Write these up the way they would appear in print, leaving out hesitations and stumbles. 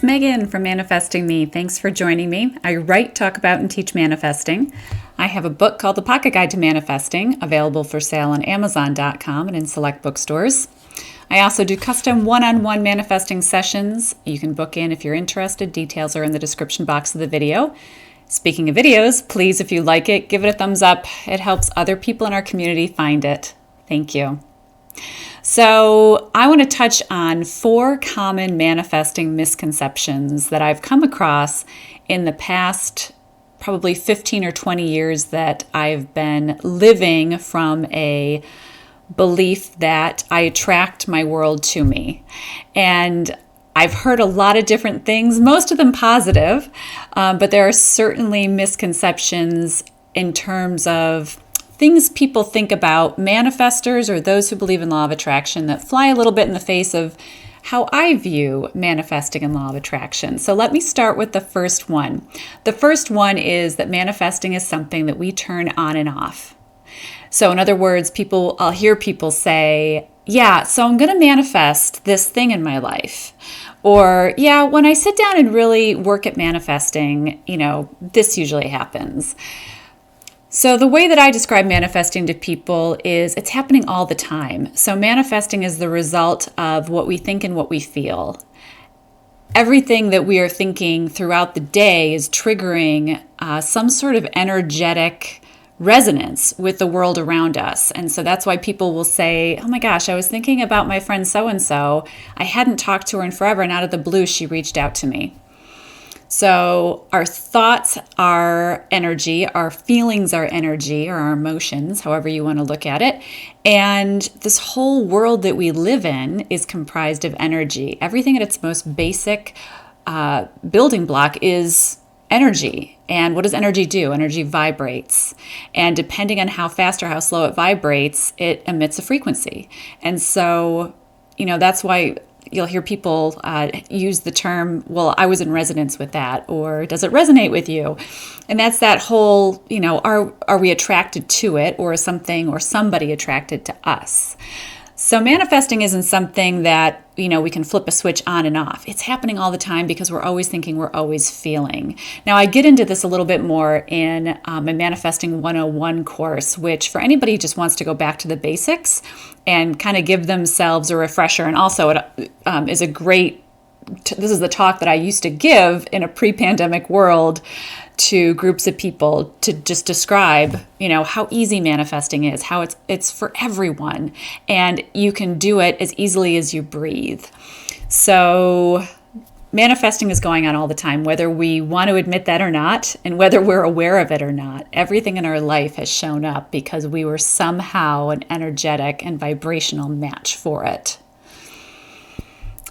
Megan from Manifesting Me. Thanks for joining me. I write, talk about, and teach manifesting. I have a book called The Pocket Guide to Manifesting, available for sale on Amazon.com and in select bookstores. I also do custom one-on-one manifesting sessions. You can book in if you're interested. Details are in the description box of the video. Speaking of videos, please, if you like it, give it a thumbs up. It helps other people in our community find it. Thank you. So I want to touch on 4 common manifesting misconceptions that I've come across in the past probably 15 or 20 years that I've been living from a belief that I attract my world to me. And I've heard a lot of different things, most of them positive, but there are certainly misconceptions in terms of things people think about manifestors or those who believe in law of attraction that fly a little bit in the face of how I view manifesting and law of attraction. So let me start with the first one. The first one is that manifesting is something that we turn on and off. So in other words, I'll hear people say, yeah, so I'm going to manifest this thing in my life. Or, yeah, when I sit down and really work at manifesting, this usually happens. So the way that I describe manifesting to people is it's happening all the time. So manifesting is the result of what we think and what we feel. Everything that we are thinking throughout the day is triggering some sort of energetic resonance with the world around us. And so that's why people will say, oh my gosh, I was thinking about my friend so-and-so. I hadn't talked to her in forever, and out of the blue, she reached out to me. So our thoughts are energy, our feelings are energy, or our emotions, however you want to look at it. And this whole world that we live in is comprised of energy. Everything at its most basic building block is energy. And what does energy do? Energy vibrates. And depending on how fast or how slow it vibrates, it emits a frequency. And so, that's why you'll hear people use the term, well, I was in resonance with that, or does it resonate with you? And that's that whole, are we attracted to it, or is something or somebody attracted to us? So manifesting isn't something that, we can flip a switch on and off. It's happening all the time because we're always thinking, we're always feeling. Now, I get into this a little bit more in my Manifesting 101 course, which for anybody who just wants to go back to the basics and kind of give themselves a refresher. And also it is a great, this is the talk that I used to give in a pre-pandemic world to groups of people to just describe, how easy manifesting is, how it's for everyone, and you can do it as easily as you breathe. So manifesting is going on all the time, whether we want to admit that or not, and whether we're aware of it or not. Everything in our life has shown up because we were somehow an energetic and vibrational match for it.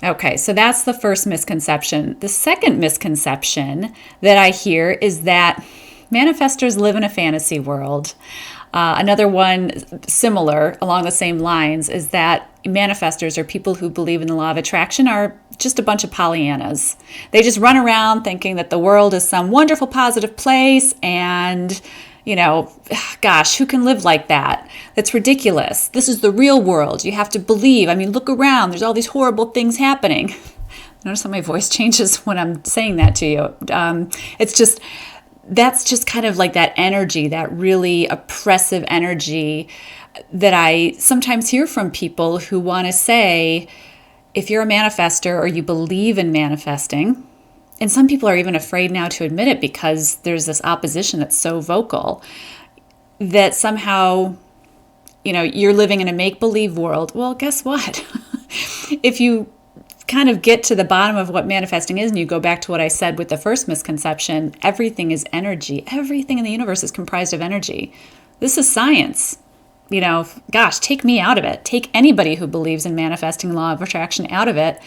Okay, so that's the first misconception. The second misconception that I hear is that manifestors live in a fantasy world. Another one similar along the same lines is that manifestors, or people who believe in the law of attraction, are just a bunch of Pollyannas. They just run around thinking that the world is some wonderful, positive place, and gosh, who can live like that? That's ridiculous. This is the real world. You have to believe. Look around. There's all these horrible things happening. Notice how my voice changes when I'm saying that to you. That's just kind of like that energy, that really oppressive energy that I sometimes hear from people who want to say, if you're a manifestor or you believe in manifesting, and some people are even afraid now to admit it because there's this opposition that's so vocal, that somehow, you're living in a make-believe world. Well, guess what? If you kind of get to the bottom of what manifesting is, and you go back to what I said with the first misconception, everything is energy. Everything in the universe is comprised of energy. This is science. Gosh, take me out of it. Take anybody who believes in manifesting the law of attraction out of it.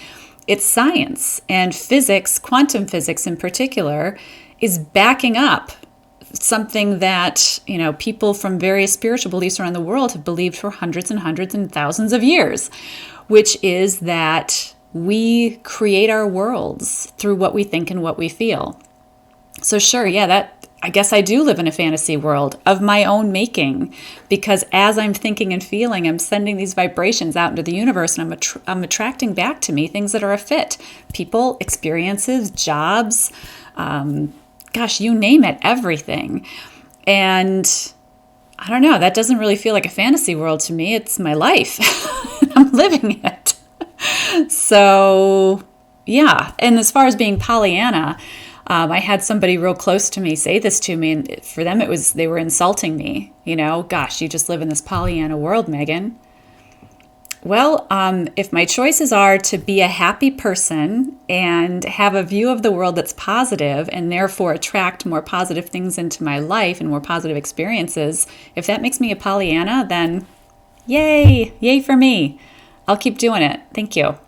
It's science, and physics, quantum physics in particular, is backing up something that, people from various spiritual beliefs around the world have believed for hundreds and hundreds and thousands of years, which is that we create our worlds through what we think and what we feel. So sure, yeah, that I guess I do live in a fantasy world of my own making, because as I'm thinking and feeling, I'm sending these vibrations out into the universe, and I'm attracting back to me things that are a fit. People, experiences, jobs, gosh, you name it, everything. And I don't know, that doesn't really feel like a fantasy world to me. It's my life. I'm living it. So, yeah. And as far as being Pollyanna, I had somebody real close to me say this to me, and for them they were insulting me. Gosh, you just live in this Pollyanna world, Megan. Well, if my choices are to be a happy person and have a view of the world that's positive and therefore attract more positive things into my life and more positive experiences, if that makes me a Pollyanna, then yay for me. I'll keep doing it. Thank you.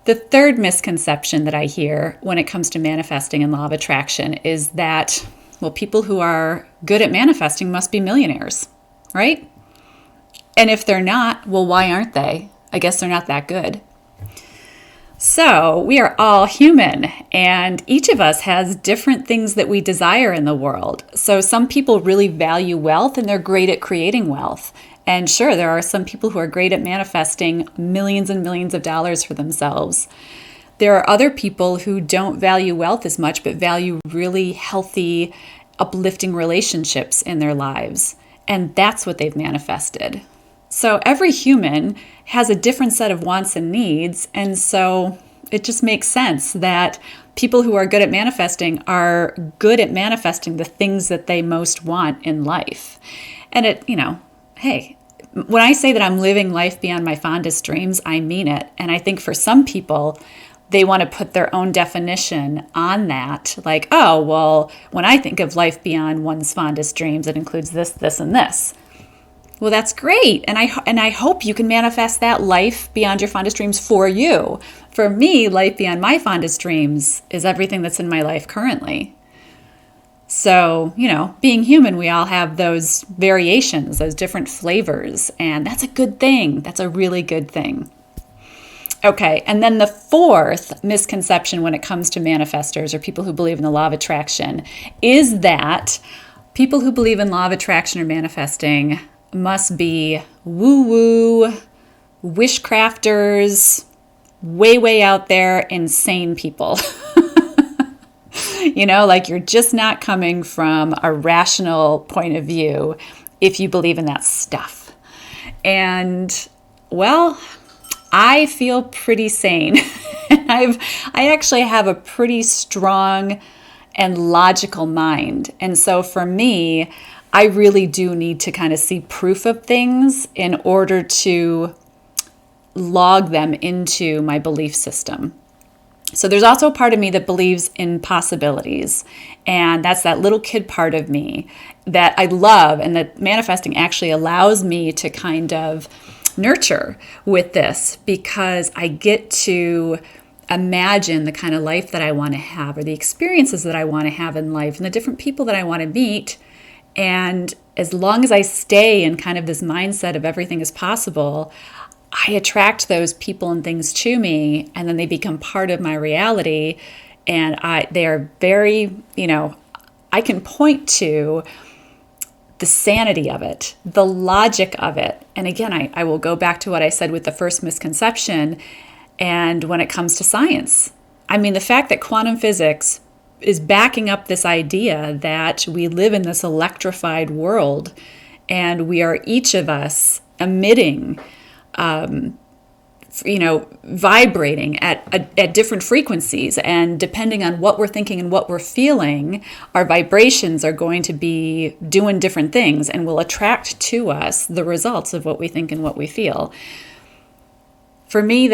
The third misconception that I hear when it comes to manifesting and law of attraction is that, well, people who are good at manifesting must be millionaires, right? And if they're not, well, why aren't they? I guess they're not that good. So we are all human, and each of us has different things that we desire in the world. So some people really value wealth, and they're great at creating wealth. And sure, there are some people who are great at manifesting millions and millions of dollars for themselves. There are other people who don't value wealth as much, but value really healthy, uplifting relationships in their lives. And that's what they've manifested. So every human has a different set of wants and needs. And so it just makes sense that people who are good at manifesting are good at manifesting the things that they most want in life. And hey, when I say that I'm living life beyond my fondest dreams, I mean it. And I think for some people, they want to put their own definition on that. Like, oh, well, when I think of life beyond one's fondest dreams, it includes this, this, and this. Well, that's great. And I hope you can manifest that life beyond your fondest dreams for you. For me, life beyond my fondest dreams is everything that's in my life currently. So, being human, we all have those variations, those different flavors, and that's a good thing. That's a really good thing. Okay, and then the fourth misconception when it comes to manifestors or people who believe in the law of attraction is that people who believe in law of attraction or manifesting must be woo-woo, wishcrafters, way out there, insane people. Like you're just not coming from a rational point of view if you believe in that stuff. And, well, I feel pretty sane. I actually have a pretty strong and logical mind. And so for me, I really do need to kind of see proof of things in order to log them into my belief system. So there's also a part of me that believes in possibilities, and that's that little kid part of me that I love, and that manifesting actually allows me to kind of nurture with this, because I get to imagine the kind of life that I want to have, or the experiences that I want to have in life, and the different people that I want to meet. And as long as I stay in kind of this mindset of everything is possible, I attract those people and things to me, and then they become part of my reality. And they are very, I can point to the sanity of it, the logic of it. And again, I will go back to what I said with the first misconception. And when it comes to science, I mean, the fact that quantum physics is backing up this idea that we live in this electrified world, and we are each of us emitting vibrating at different frequencies, and depending on what we're thinking and what we're feeling, our vibrations are going to be doing different things and will attract to us the results of what we think and what we feel. For me,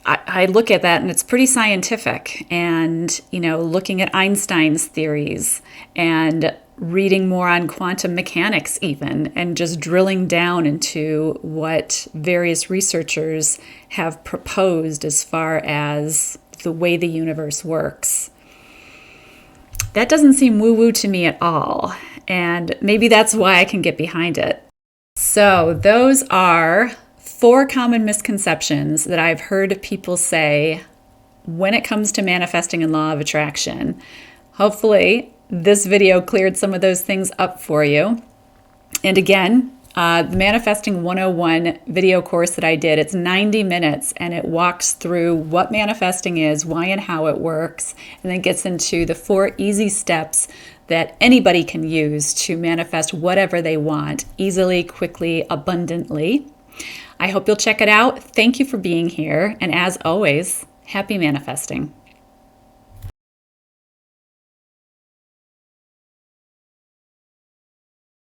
I look at that and it's pretty scientific, and, looking at Einstein's theories and reading more on quantum mechanics even, and just drilling down into what various researchers have proposed as far as the way the universe works. That doesn't seem woo-woo to me at all, and maybe that's why I can get behind it. So those are 4 common misconceptions that I've heard people say when it comes to manifesting and law of attraction. Hopefully, this video cleared some of those things up for you. And again, the Manifesting 101 video course that I did, it's 90 minutes and it walks through what manifesting is, why and how it works, and then gets into the 4 easy steps that anybody can use to manifest whatever they want easily, quickly, abundantly. I hope you'll check it out. Thank you for being here. And as always, happy manifesting.